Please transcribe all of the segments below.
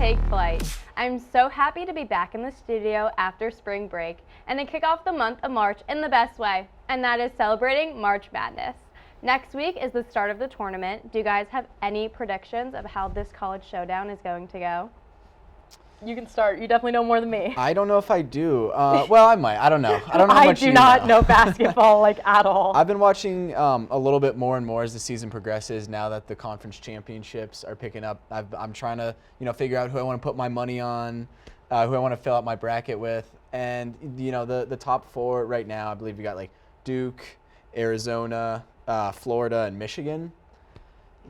take flight. I'm so happy to be back in the studio after spring break and to kick off the month of March in the best way, and that is celebrating March Madness. Next week is the start of the tournament. Do you guys have any predictions of how this college showdown is going to go? You can start. You definitely know more than me. I don't know if I do. Well, I might. I don't know. I don't know how much I do not know basketball at all. I've been watching a little bit more and more as the season progresses. Now that the conference championships are picking up, I'm trying to figure out who I want to put my money on, who I want to fill out my bracket with, and the top four right now. I believe we got Duke, Arizona, Florida, and Michigan.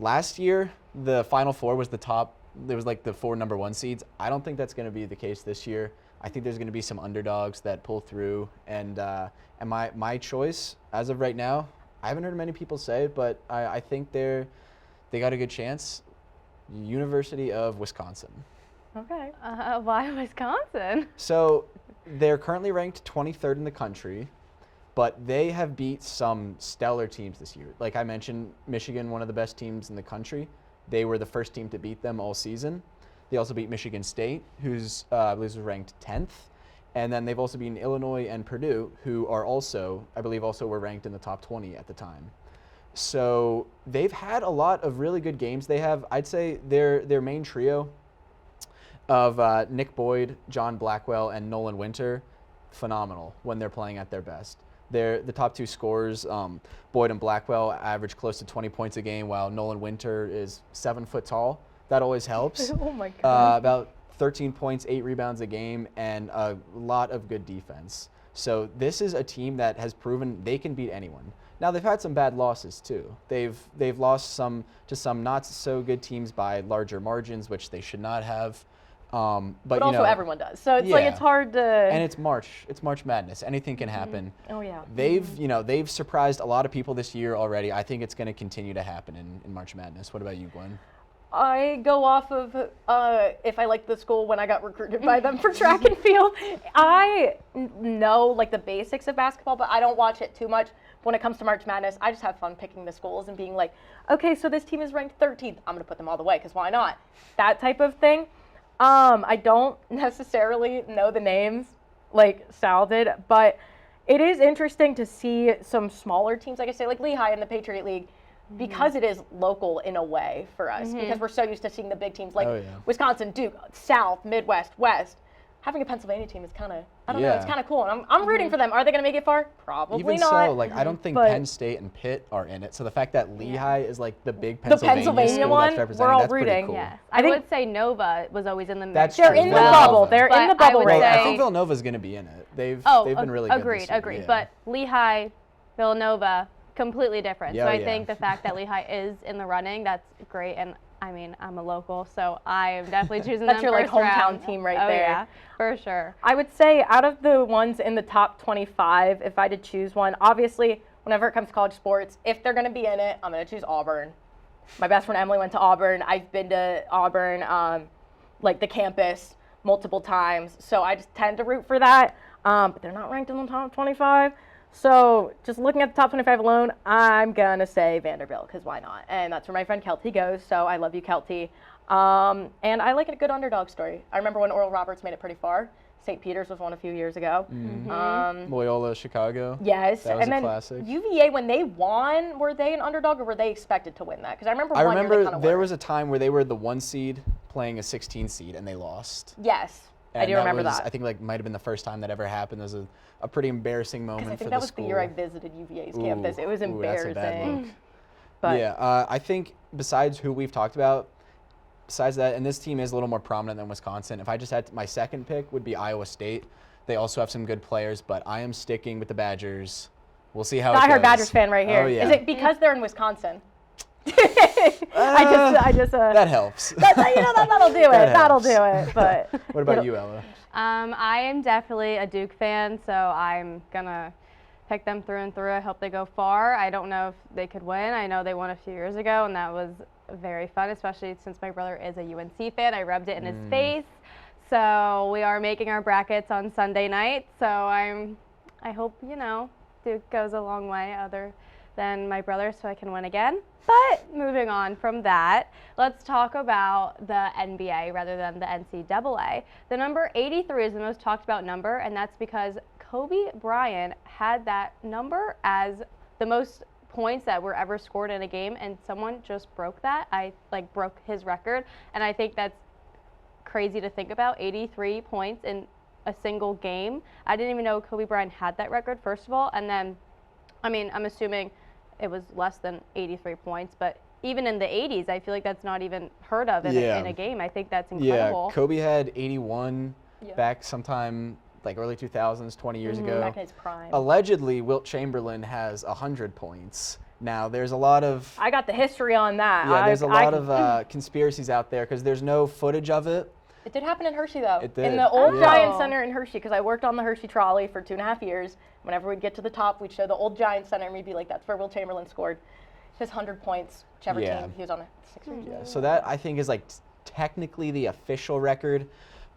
Last year, the Final Four was the top. There was the 4 number 1 seeds. I don't think that's going to be the case this year. I think there's going to be some underdogs that pull through. And my choice, as of right now, I haven't heard many people say it, but I think they got a good chance. University of Wisconsin. Okay. Why Wisconsin? So they're currently ranked 23rd in the country, but they have beat some stellar teams this year. Like I mentioned, Michigan, one of the best teams in the country. They were the first team to beat them all season. They also beat Michigan State, who's I believe was ranked 10th. And then they've also beaten Illinois and Purdue, who are also, I believe, also were ranked in the top 20 at the time. So they've had a lot of really good games. They have, I'd say, their main trio of Nick Boyd, John Blackwell, and Nolan Winter, phenomenal when they're playing at their best. The top 2 scorers, Boyd and Blackwell, average close to 20 points a game, while Nolan Winter is 7 foot tall. That always helps. Oh my God. About 13 points, 8 rebounds a game, and a lot of good defense. So this is a team that has proven they can beat anyone. Now they've had some bad losses too. They've lost to some not so good teams by larger margins, which they should not have. But also everyone does. So it's it's hard to. And it's March. It's March Madness. Anything can happen. Oh yeah. They've surprised a lot of people this year already. I think it's going to continue to happen in March Madness. What about you, Gwen? I go off of if I like the school when I got recruited by them for track and field. I know the basics of basketball, but I don't watch it too much. When it comes to March Madness, I just have fun picking the schools and being okay, so this team is ranked 13th. I'm going to put them all the way because why not? That type of thing. I don't necessarily know the names like Sal did, but it is interesting to see some smaller teams, like I say, like Lehigh in the Patriot League, because it is local in a way for us, because we're so used to seeing the big teams like Wisconsin, Duke, South, Midwest, West. Having a Pennsylvania team is kind of, I don't know, it's kind of cool. And I'm rooting for them. Are they going to make it far? Probably Even not. so, I don't think Penn State and Pitt are in it. So the fact that Lehigh is the big Pennsylvania school one, that's represented, we're all that's rooting. pretty cool. Yes. I would say Nova was always in the mix. They're in the bubble. They're in the bubble right now. I think Villanova's going to be in it. They've been really good this year. Agreed. But Lehigh, Villanova, completely different. So I think the fact that Lehigh is in the running, that's great. And I mean, I'm a local, so I am definitely choosing them. That's your first hometown round. team right there. Yeah, for sure. I would say out of the ones in the top 25, if I had to choose one, obviously, whenever it comes to college sports, if they're going to be in it, I'm going to choose Auburn. My best friend Emily went to Auburn. I've been to Auburn, the campus, multiple times. So I just tend to root for that. But they're not ranked in the top 25. So just looking at the top 25 alone, I'm going to say Vanderbilt, because why not? And that's where my friend Kelty goes, so I love you, Kelty. And I like a good underdog story. I remember when Oral Roberts made it pretty far. St. Peter's was one a few years ago. Loyola, Chicago. Yes. That was and a then classic. UVA, when they won, were they an underdog or were they expected to win that? Because I remember there was a time where they were the 1 seed playing a 16 seed and they lost. Yes. I do remember that. I think might have been the first time that ever happened. It was a pretty embarrassing moment for the school. I think that was the year I visited UVA's campus. It was embarrassing. That's a bad look. But I think besides who we've talked about, besides that, and this team is a little more prominent than Wisconsin, if I just had my second pick would be Iowa State. They also have some good players, but I am sticking with the Badgers. We'll see how it goes. I heard Badgers fan right here. Oh, yeah. Is it because they're in Wisconsin? I just that helps. That'll do it. That'll do it. But what about you, Ella? I am definitely a Duke fan, so I'm gonna pick them through and through. I hope they go far. I don't know if they could win. I know they won a few years ago, and that was very fun, especially since my brother is a UNC fan. I rubbed it in his face. So we are making our brackets on Sunday night. So I hope Duke goes a long way. Other than my brother so I can win again. But moving on from that, let's talk about the NBA rather than the NCAA. The number 83 is the most talked about number, and that's because Kobe Bryant had that number as the most points that were ever scored in a game, and someone just broke that. Broke his record, and I think that's crazy to think about. 83 points in a single game. I didn't even know Kobe Bryant had that record, first of all, and then, I'm assuming it was less than 83 points, but even in the 80s, I feel like that's not even heard of in a game. I think that's incredible. Yeah, Kobe had 81 back sometime like early 2000s, 20 years ago. Back in his prime. Allegedly, Wilt Chamberlain has 100 points. Now, there's a lot of... I got the history on that. Yeah, there's a lot of conspiracies out there because there's no footage of it. It did happen in Hershey, though. It did. In the old Giant Center in Hershey, because I worked on the Hershey trolley for 2.5 years. Whenever we'd get to the top, we'd show the old Giant Center, and we'd be like, that's where Wilt Chamberlain scored his 100 points, whichever team he was on. So that, I think, is like technically the official record.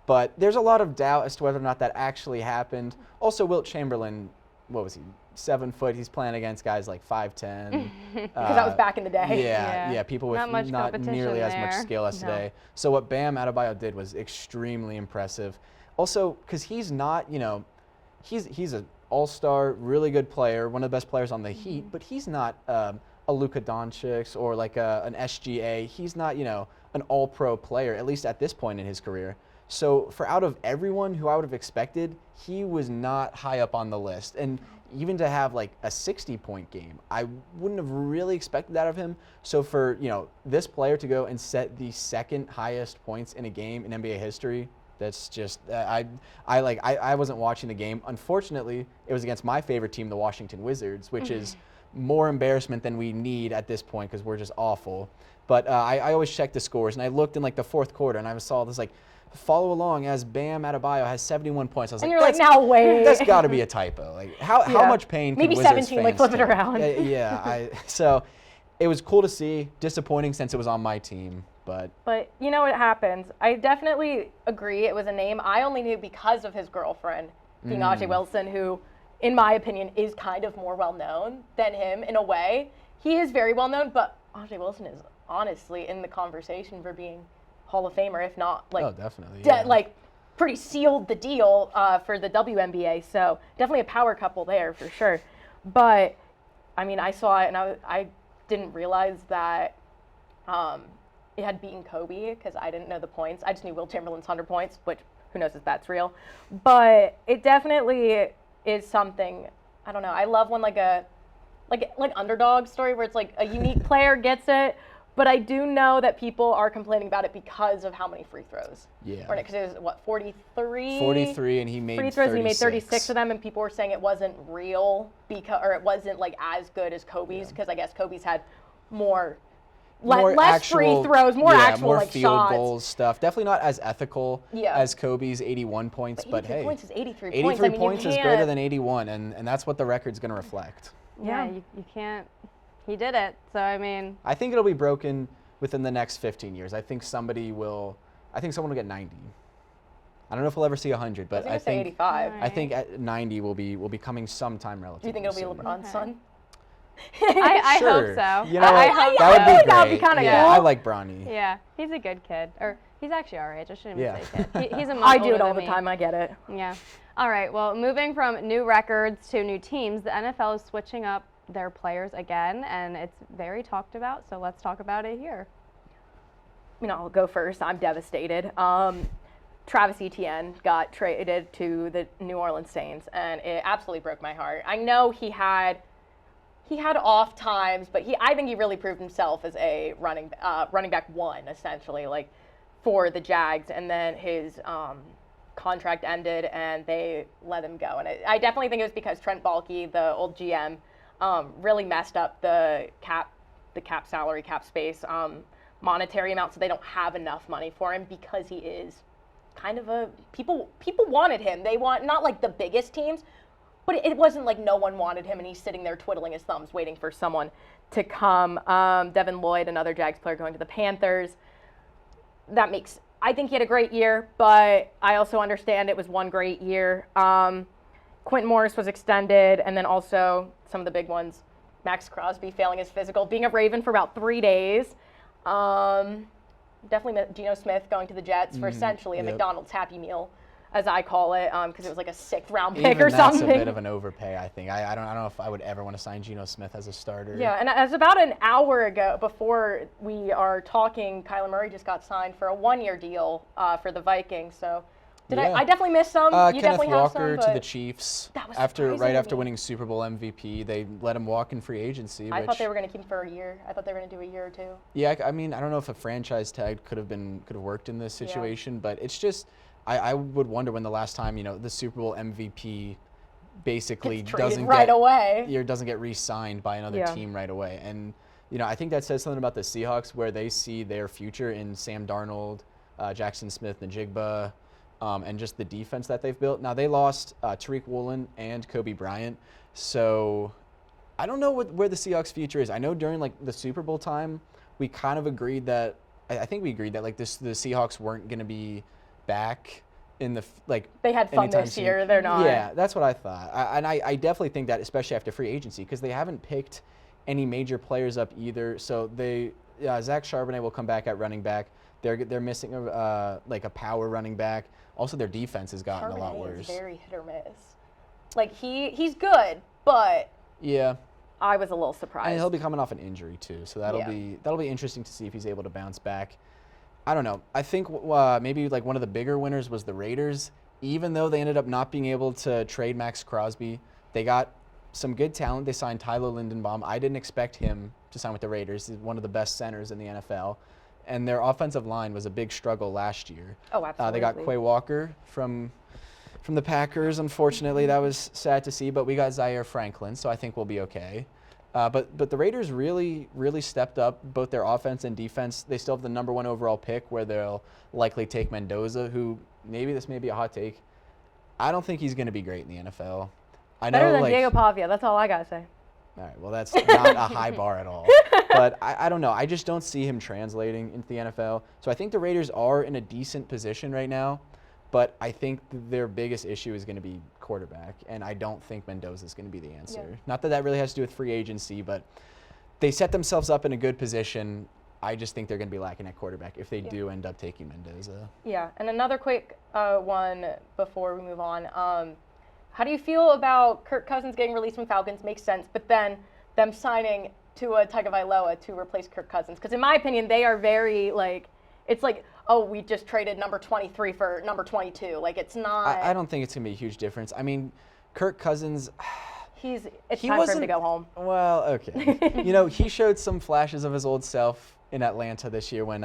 But there's a lot of doubt as to whether or not that actually happened. Also, Wilt Chamberlain, what was he, 7 foot? He's playing against guys like 5'10". Because that was back in the day. Yeah, people with not nearly as much skill as today. So what Bam Adebayo did was extremely impressive. Also, because he's not, he's an all-star, really good player, one of the best players on the Heat, but he's not a Luka Doncic or like an SGA. He's not, an all-pro player, at least at this point in his career. So for out of everyone who I would have expected, he was not high up on the list. And even to have like a 60-point game, I wouldn't have really expected that of him. So for, this player to go and set the second highest points in a game in NBA history, that's just, I wasn't watching the game. Unfortunately, it was against my favorite team, the Washington Wizards, which is more embarrassment than we need at this point because we're just awful. But I always check the scores, and I looked in like the fourth quarter, and I saw this like, follow along as Bam Adebayo has 71 points. I was and like, you're like, now wait. That's got to be a typo. Like, how much pain can maybe Wizards 17, fans like flip it take? around. So it was cool to see. Disappointing since it was on my team, but you know what happens. I definitely agree. It was a name I only knew because of his girlfriend, being Ajay Wilson, who, in my opinion, is kind of more well known than him in a way. He is very well known, but Ajay Wilson is honestly in the conversation for being Hall of Famer, if not definitely, pretty sealed the deal for the WNBA. So definitely a power couple there for sure. But I saw it and I didn't realize that it had beaten Kobe because I didn't know the points. I just knew Wilt Chamberlain's 100 points, which who knows if that's real. But it definitely is something. I don't know. I love when like underdog story where it's like a unique player gets it. But I do know that people are complaining about it because of how many free throws. Yeah. Because it was, 43? 43, and he made free throws, 36. and he made 36 of them, and people were saying it wasn't real, or it wasn't like as good as Kobe's, because I guess Kobe's had less actual, free throws, more actual more like field shots. goals stuff. Definitely not as ethical as Kobe's 81 points, but 83 hey, points is 83 83 points. points is greater than 81, and that's what the record's going to reflect. Yeah, you can't. He did it. So I think it'll be broken within the next 15 years. I think someone will get 90. I don't know if we'll ever see 100, but I think 85. I think at 90 will be coming sometime relatively. Do you think it'll be LeBron's son? I Sure. hope so. I hope that would be great. That would be kinda cool. I like Bronny. Yeah, he's a good kid. Or he's actually our age. I shouldn't even say kid. He's a month I do older it all than the me. time. I get it. Yeah. All right. Well, moving from new records to new teams, the NFL is switching up their players again, and it's very talked about. So let's talk about it here. I'll go first. I'm devastated. Travis Etienne got traded to the New Orleans Saints, and it absolutely broke my heart. I know he had off times, but I think he really proved himself as a running back one, essentially, like for the Jags. And then his contract ended, and they let him go. And I definitely think it was because Trent Baalke, the old GM, really messed up the cap salary, cap space, monetary amount, so they don't have enough money for him because he is kind of people wanted him. They want, not like the biggest teams, but it wasn't like no one wanted him and he's sitting there twiddling his thumbs waiting for someone to come. Devin Lloyd, another Jags player, going to the Panthers. I think he had a great year, but I also understand it was one great year. Quentin Morris was extended, and then also some of the big ones, Max Crosby failing his physical, being a Raven for about 3 days. Definitely Geno Smith going to the Jets for essentially a McDonald's Happy Meal, as I call it, because it was like a 6th round pick or something. That's a bit of an overpay, I think. I don't know if I would ever want to sign Geno Smith as a starter. Yeah, and as about an hour ago, before we are talking, Kyler Murray just got signed for a 1-year deal for the Vikings. So I definitely missed some. You Kenneth definitely Walker have some, to the Chiefs. That was right after me. winning Super Bowl MVP, they let him walk in free agency. I thought they were going to keep him for a year. I thought they were going to do a year or two. Yeah, I mean, I don't know if a franchise tag could have worked in this situation, but it's just I would wonder when the last time the Super Bowl MVP basically doesn't get re-signed by another team right away. And I think that says something about the Seahawks, where they see their future in Sam Darnold, Jackson Smith-Njigba, and just the defense that they've built. Now, they lost Tariq Woolen and Kobe Bryant, so I don't know where the Seahawks' future is. I know during the Super Bowl time, we kind of agreed that the Seahawks weren't going to be back in the they had fun this year. They're not. Yeah, that's what I thought. I definitely think that, especially after free agency, because they haven't picked any major players up either. So Zach Charbonnet will come back at running back. They're missing a power running back. Also, their defense has gotten a lot worse. Is very hit or miss. He's good, but I was a little surprised. And he'll be coming off an injury too, so that'll be interesting to see if he's able to bounce back. I don't know. I think maybe one of the bigger winners was the Raiders. Even though they ended up not being able to trade Max Crosby, they got some good talent. They signed Tyler Lindenbaum. I didn't expect him to sign with the Raiders. He's one of the best centers in the NFL. And their offensive line was a big struggle last year. Oh, absolutely. They got Quay Walker from the Packers. Unfortunately, that was sad to see. But we got Zaire Franklin, so I think we'll be okay. But the Raiders really, really stepped up both their offense and defense. They still have the number 1 overall pick, where they'll likely take Mendoza, who this may be a hot take. I don't think he's going to be great in the NFL. Better than Diego Pavia. That's all I got to say. All right, well, that's not a high bar at all. But I don't know. I just don't see him translating into the NFL. So I think the Raiders are in a decent position right now, but I think their biggest issue is going to be quarterback, and I don't think Mendoza is going to be the answer. Yeah. Not that really has to do with free agency, but they set themselves up in a good position. I just think they're going to be lacking at quarterback if they do end up taking Mendoza. Yeah, and another quick one before we move on. How do you feel about Kirk Cousins getting released from Falcons? Makes sense, but then them signing Tua Tagovailoa to replace Kirk Cousins? Because in my opinion, they are very it's oh, we just traded number 23 for number 22. It's not. I don't think it's going to be a huge difference. I mean, Kirk Cousins. It's time for him to go home. Well, okay. He showed some flashes of his old self in Atlanta this year when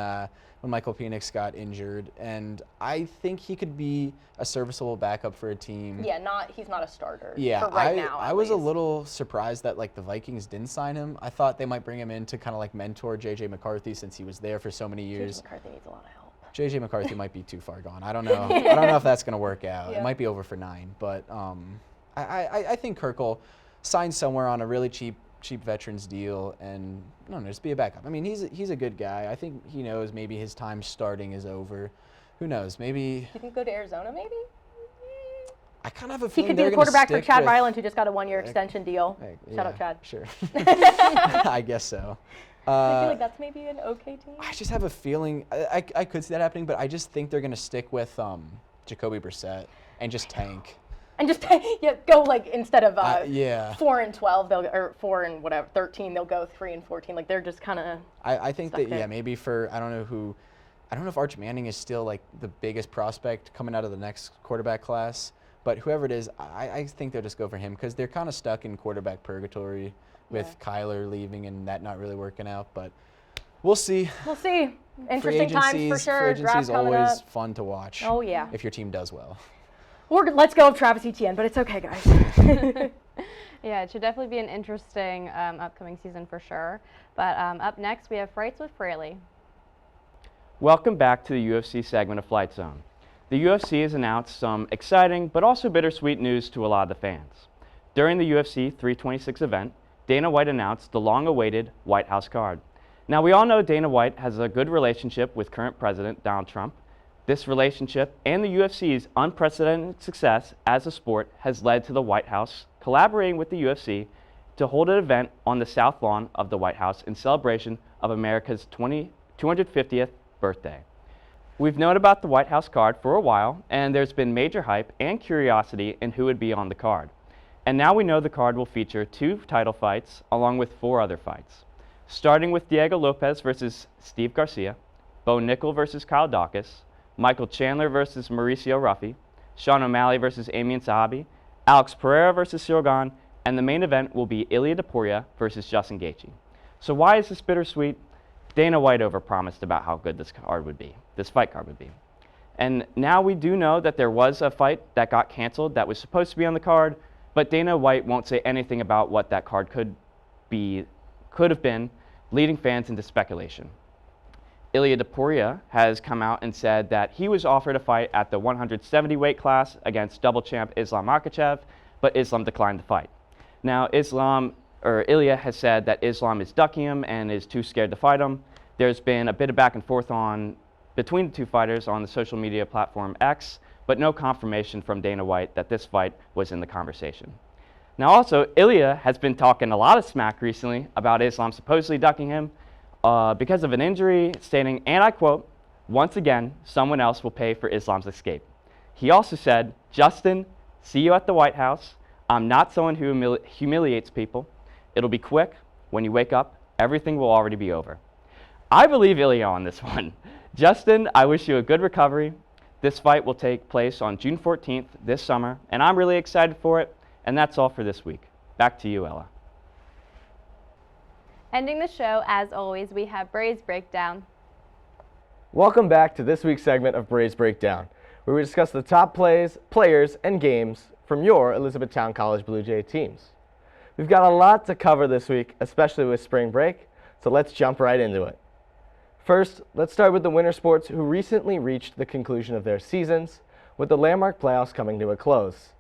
Michael Penix got injured, and I think he could be a serviceable backup for a team. Yeah, he's not a starter. Yeah, for right now. I was a little surprised that the Vikings didn't sign him. I thought they might bring him in to kind of mentor JJ McCarthy, since he was there for so many years. JJ McCarthy needs a lot of help. JJ McCarthy might be too far gone. I don't know. I don't know if that's going to work out. Yeah. It might be over for 9, but I think Kirk will sign somewhere on a really cheap veterans deal and just be a backup. I mean, he's a good guy. I think he knows maybe his time starting is over. Who knows? Maybe. You think go to Arizona? Maybe. I kind of have a feeling he could be the quarterback for Chad Ryland, who just got a 1-year extension deal. Shout out Chad. Sure. I guess so. I feel like that's maybe an okay team. I just have a feeling I could see that happening, but I just think they're going to stick with Jacoby Brissett and just tank. And just go instead of 4-12, or 4-13, they'll go 3-14. They're just kind of. I think that maybe for I don't know if Arch Manning is still the biggest prospect coming out of the next quarterback class, but whoever it is, I think they'll just go for him because they're kind of stuck in quarterback purgatory with Kyler leaving and that not really working out. But we'll see. Interesting times for sure. Free agency is always fun to watch. Oh yeah. If your team does well. Let's go of Travis Etienne, but it's okay, guys. Yeah, it should definitely be an interesting upcoming season for sure. But up next, we have Frights with Frailey. Welcome back to the UFC segment of Flight Zone. The UFC has announced some exciting but also bittersweet news to a lot of the fans. During the UFC 326 event, Dana White announced the long-awaited White House card. Now, we all know Dana White has a good relationship with current President Donald Trump. This relationship and the UFC's unprecedented success as a sport has led to the White House collaborating with the UFC to hold an event on the South Lawn of the White House in celebration of America's 250th birthday. We've known about the White House card for a while, and there's been major hype and curiosity in who would be on the card. And now we know the card will feature 2 title fights along with 4 other fights. Starting with Diego Lopez versus Steve Garcia, Bo Nickel versus Kyle Dawkins, Michael Chandler versus Mauricio Ruffy, Sean O'Malley versus Amian Sahabi, Alex Pereira versus Shogun, and the main event will be Ilia Topuria versus Justin Gaethje. So why is this bittersweet? Dana White overpromised about how good this fight card would be. And now we do know that there was a fight that got canceled that was supposed to be on the card, but Dana White won't say anything about what that card could have been, leading fans into speculation. Ilia Topuria has come out and said that he was offered a fight at the 170 weight class against double champ Islam Makhachev, but Islam declined the fight. Now Ilia has said that Islam is ducking him and is too scared to fight him. There's been a bit of back and forth between the 2 fighters on the social media platform X, but no confirmation from Dana White that this fight was in the conversation. Now also, Ilia has been talking a lot of smack recently about Islam supposedly ducking him because of an injury, stating, and I quote, "Once again, someone else will pay for Islam's escape." He also said, "Justin, see you at the White House. I'm not someone who humiliates people. It'll be quick. When you wake up, everything will already be over." I believe Ilia on this one. Justin, I wish you a good recovery. This fight will take place on June 14th this summer, and I'm really excited for it. And that's all for this week. Back to you, Ella. Ending the show, as always, we have Bray's Breakdown. Welcome back to this week's segment of Bray's Breakdown, where we discuss the top plays, players, and games from your Elizabethtown College Blue Jay teams. We've got a lot to cover this week, especially with spring break, so let's jump right into it. First, let's start with the winter sports who recently reached the conclusion of their seasons, with the landmark playoffs coming to a close.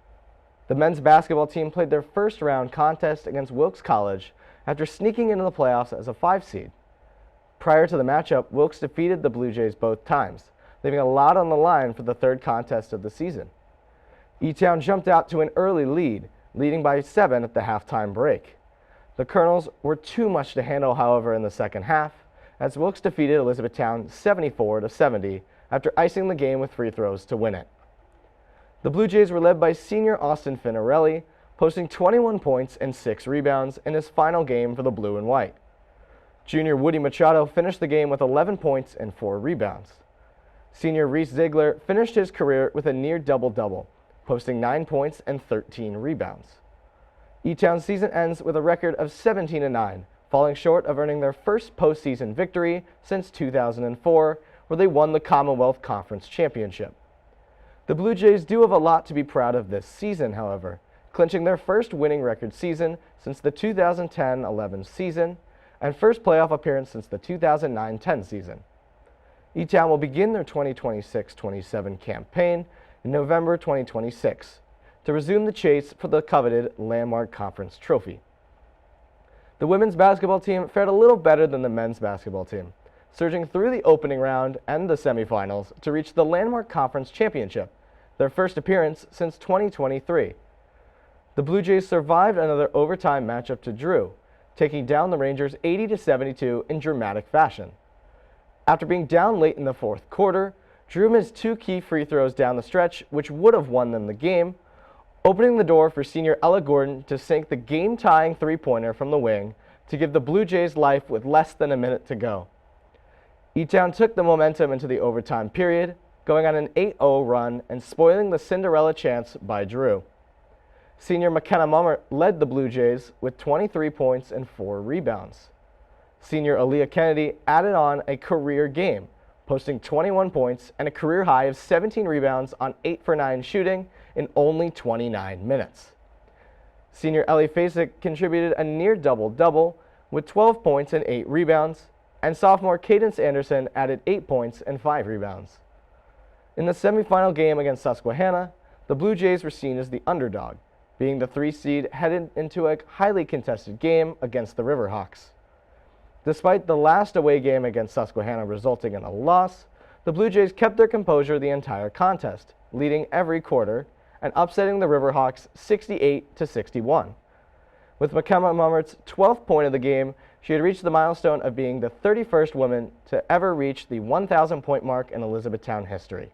The men's basketball team played their first round contest against Wilkes College after sneaking into the playoffs as a 5 seed. Prior to the matchup, Wilkes defeated the Blue Jays both times, leaving a lot on the line for the 3rd contest of the season. E-Town jumped out to an early lead, leading by 7 at the halftime break. The Colonels were too much to handle, however, in the second half, as Wilkes defeated Elizabethtown 74-70 after icing the game with free throws to win it. The Blue Jays were led by senior Austin Finarelli, posting 21 points and 6 rebounds in his final game for the Blue and White. Junior Woody Machado finished the game with 11 points and 4 rebounds. Senior Reese Ziegler finished his career with a near double-double, posting 9 points and 13 rebounds. E-Town's season ends with a record of 17-9, falling short of earning their first postseason victory since 2004, where they won the Commonwealth Conference Championship. The Blue Jays do have a lot to be proud of this season, however, clinching their first winning record season since the 2010-11 season and first playoff appearance since the 2009-10 season. E-Town will begin their 2026-27 campaign in November 2026 to resume the chase for the coveted Landmark Conference trophy. The women's basketball team fared a little better than the men's basketball team, surging through the opening round and the semifinals to reach the Landmark Conference Championship, their first appearance since 2023. The Blue Jays survived another overtime matchup to Drew, taking down the Rangers 80-72 in dramatic fashion. After being down late in the 4th quarter, Drew missed 2 key free throws down the stretch, which would have won them the game, opening the door for senior Ella Gordon to sink the game-tying 3-pointer from the wing to give the Blue Jays life with less than a minute to go. E-Town took the momentum into the overtime period, going on an 8-0 run and spoiling the Cinderella chance by Drew. Senior McKenna Mummer led the Blue Jays with 23 points and 4 rebounds. Senior Aaliyah Kennedy added on a career game, posting 21 points and a career high of 17 rebounds on 8 for 9 shooting in only 29 minutes. Senior Ellie Fasek contributed a near double-double with 12 points and 8 rebounds, and sophomore Cadence Anderson added 8 points and 5 rebounds. In the semifinal game against Susquehanna, the Blue Jays were seen as the underdog, being the 3 seed headed into a highly contested game against the Riverhawks. Despite the last away game against Susquehanna resulting in a loss, the Blue Jays kept their composure the entire contest, leading every quarter and upsetting the Riverhawks 68-61. With Makema Mummert's 12th point of the game, she had reached the milestone of being the 31st woman to ever reach the 1,000 point mark in Elizabethtown history.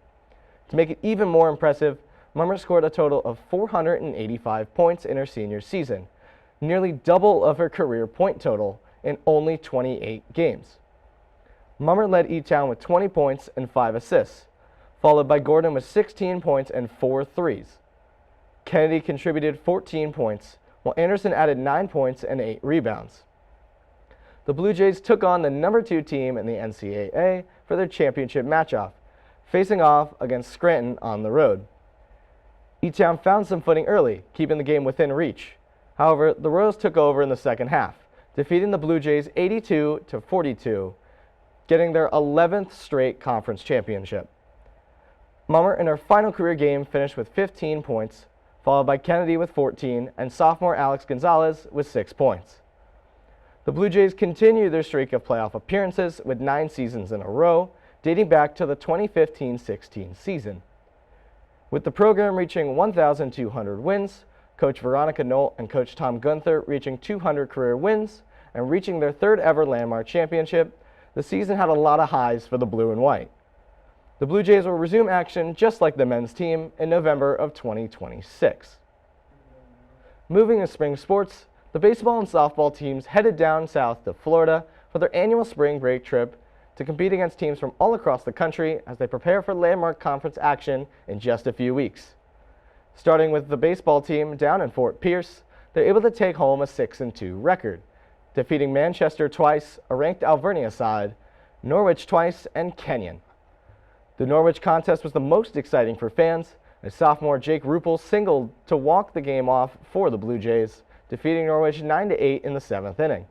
To make it even more impressive, Mummert scored a total of 485 points in her senior season, nearly double of her career point total in only 28 games. Mummert led E-Town with 20 points and 5 assists, followed by Gordon with 16 points and 4 threes. Kennedy contributed 14 points, while Anderson added 9 points and 8 rebounds. The Blue Jays took on the number 2 team in the NCAA for their championship matchup, facing off against Scranton on the road. E-Town found some footing early, keeping the game within reach. However, the Royals took over in the second half, defeating the Blue Jays 82-42, getting their 11th straight conference championship. Mummert in her final career game finished with 15 points, followed by Kennedy with 14 and sophomore Alex Gonzalez with 6 points. The Blue Jays continue their streak of playoff appearances with 9 seasons in a row, dating back to the 2015-16 season. With the program reaching 1,200 wins, Coach Veronica Knoll and Coach Tom Gunther reaching 200 career wins and reaching their 3rd ever landmark championship, the season had a lot of highs for the blue and white. The Blue Jays will resume action just like the men's team in November of 2026. Moving to spring sports, the baseball and softball teams headed down south to Florida for their annual spring break trip to compete against teams from all across the country as they prepare for landmark conference action in just a few weeks. Starting with the baseball team down in Fort Pierce, they're able to take home a 6-2 record, defeating Manchester twice, a ranked Alvernia side, Norwich twice, and Kenyon. The Norwich contest was the most exciting for fans, as sophomore Jake Ruppel singled to walk the game off for the Blue Jays, defeating Norwich 9-8 in the 7th inning.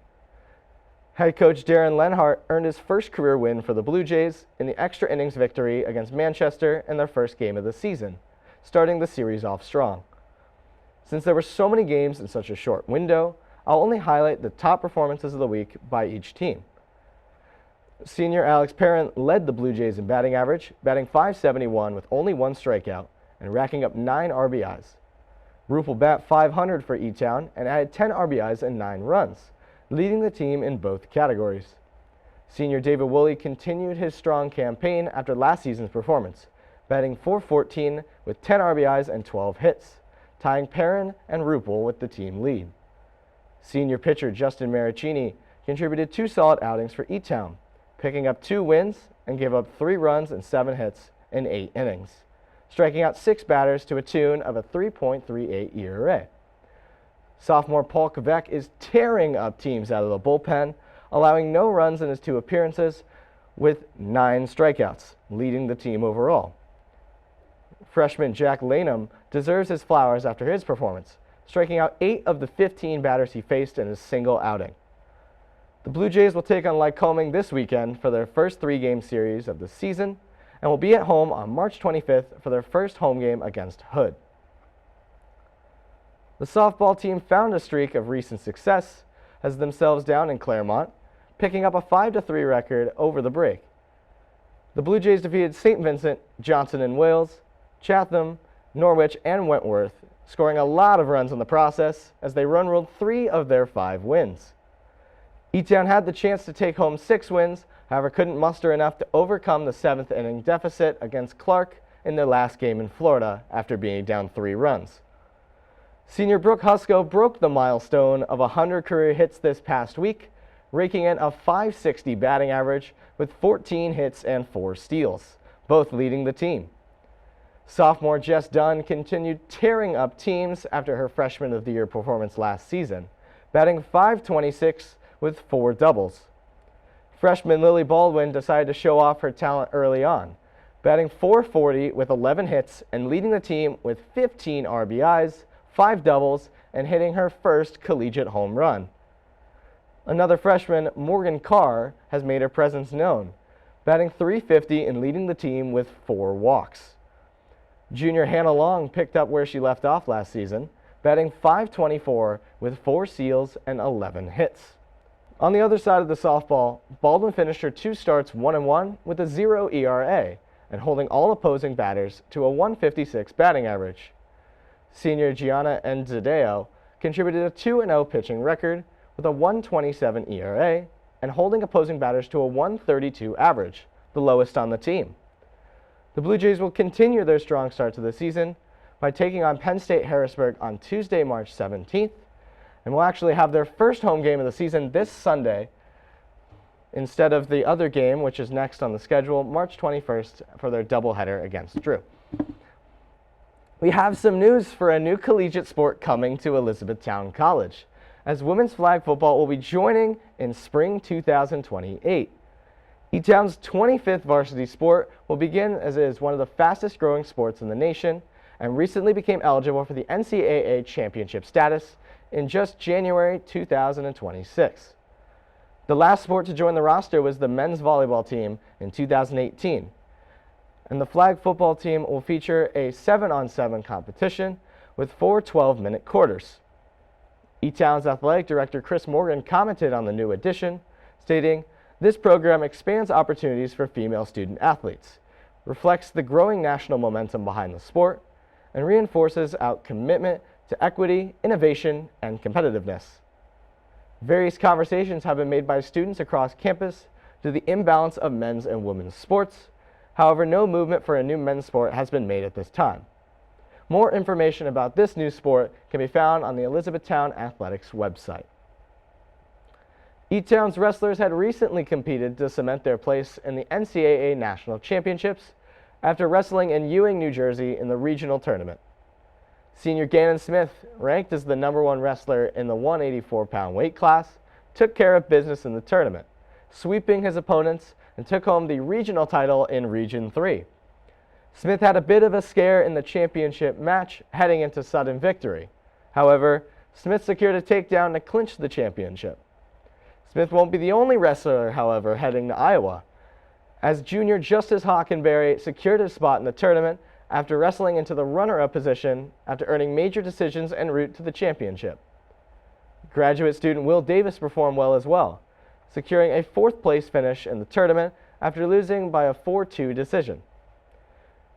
Head coach Darren Lenhart earned his first career win for the Blue Jays in the extra innings victory against Manchester in their first game of the season, starting the series off strong. Since there were so many games in such a short window, I'll only highlight the top performances of the week by each team. Senior Alex Perrin led the Blue Jays in batting average, batting .571 with only 1 strikeout and racking up 9 RBIs. Ruppel bat .500 for E-Town and added 10 RBIs and 9 runs, leading the team in both categories. Senior David Woolley continued his strong campaign after last season's performance, batting .414 with 10 RBIs and 12 hits, tying Perrin and Ruppel with the team lead. Senior pitcher Justin Maricini contributed 2 solid outings for E-Town, picking up 2 wins and gave up 3 runs and 7 hits in 8 innings, striking out 6 batters to a tune of a 3.38 ERA. Sophomore Paul Kvek is tearing up teams out of the bullpen, allowing no runs in his 2 appearances with 9 strikeouts, leading the team overall. Freshman Jack Lanham deserves his flowers after his performance, striking out 8 of the 15 batters he faced in his single outing. The Blue Jays will take on Lycoming this weekend for their first 3-game series of the season and will be at home on March 25th for their first home game against Hood. The softball team found a streak of recent success as themselves down in Claremont, picking up a 5-3 record over the break. The Blue Jays defeated St. Vincent, Johnson and Wales, Chatham, Norwich, and Wentworth, scoring a lot of runs in the process as they run-ruled 3 of their 5 wins. E-Town had the chance to take home 6 wins, however couldn't muster enough to overcome the 7th inning deficit against Clark in their last game in Florida after being down 3 runs. Senior Brooke Husko broke the milestone of 100 career hits this past week, raking in a .560 batting average with 14 hits and 4 steals, both leading the team. Sophomore Jess Dunn continued tearing up teams after her Freshman of the Year performance last season, batting .526 with 4 doubles. Freshman Lily Baldwin decided to show off her talent early on, batting .440 with 11 hits and leading the team with 15 RBIs, 5 doubles, and hitting her first collegiate home run. Another freshman, Morgan Carr, has made her presence known, batting .350 and leading the team with 4 walks. Junior Hannah Long picked up where she left off last season, batting .524 with 4 steals and 11 hits. On the other side of the softball, Baldwin finished her 2 starts 1-1 with a 0 ERA and holding all opposing batters to a .156 batting average. Senior Gianna Nzadeo contributed a 2-0 pitching record with a 1.27 ERA and holding opposing batters to a 1.32 average, the lowest on the team. The Blue Jays will continue their strong start to the season by taking on Penn State Harrisburg on Tuesday, March 17th, and will actually have their first home game of the season this Sunday instead of the other game, which is next on the schedule, March 21st, for their doubleheader against Drew. We have some news for a new collegiate sport coming to Elizabethtown College, as women's flag football will be joining in spring 2028. E-Town's 25th varsity sport will begin as it is one of the fastest growing sports in the nation and recently became eligible for the NCAA championship status in just January 2026. The last sport to join the roster was the men's volleyball team in 2018. And the flag football team will feature a 7-on-7 competition with 4 12-minute quarters. E-Town's athletic director Chris Morgan commented on the new addition, stating, "This program expands opportunities for female student athletes, reflects the growing national momentum behind the sport, and reinforces our commitment to equity, innovation, and competitiveness." Various conversations have been made by students across campus to the imbalance of men's and women's sports. However, no movement for a new men's sport has been made at this time. More information about this new sport can be found on the Elizabethtown Athletics website. E-Town's wrestlers had recently competed to cement their place in the NCAA National Championships after wrestling in Ewing, New Jersey in the regional tournament. Senior Gannon Smith, ranked as the #1 wrestler in the 184-pound weight class, took care of business in the tournament, sweeping his opponents and took home the regional title in Region 3. Smith had a bit of a scare in the championship match heading into sudden victory. However, Smith secured a takedown to clinch the championship. Smith won't be the only wrestler, however, heading to Iowa, as junior Justice Hockenberry secured his spot in the tournament after wrestling into the runner-up position after earning major decisions en route to the championship. Graduate student Will Davis performed well as well, securing a 4th-place finish in the tournament after losing by a 4-2 decision.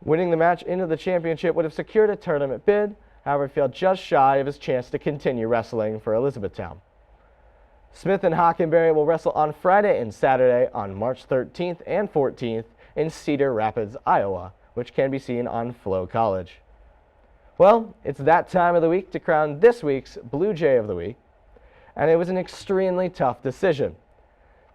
Winning the match into the championship would have secured a tournament bid, however, fell just shy of his chance to continue wrestling for Elizabethtown. Smith and Hockenberry will wrestle on Friday and Saturday on March 13th and 14th in Cedar Rapids, Iowa, which can be seen on Flow College. Well, it's that time of the week to crown this week's Blue Jay of the Week, and it was an extremely tough decision.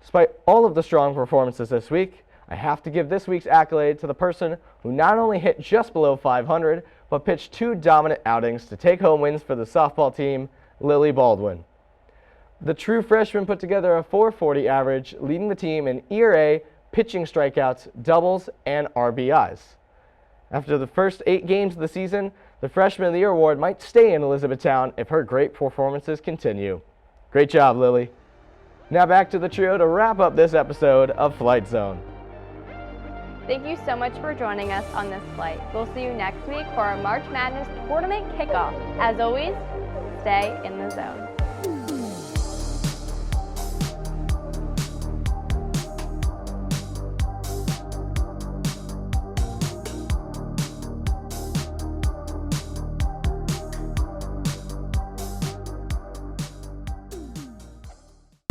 Despite all of the strong performances this week, I have to give this week's accolade to the person who not only hit just below 500, but pitched 2 dominant outings to take home wins for the softball team, Lily Baldwin. The true freshman put together a .440 average, leading the team in ERA, pitching strikeouts, doubles, and RBIs. After the first 8 games of the season, the Freshman of the Year award might stay in Elizabethtown if her great performances continue. Great job, Lily. Now back to the trio to wrap up this episode of Flight Zone. Thank you so much for joining us on this flight. We'll see you next week for our March Madness tournament kickoff. As always, stay in the zone.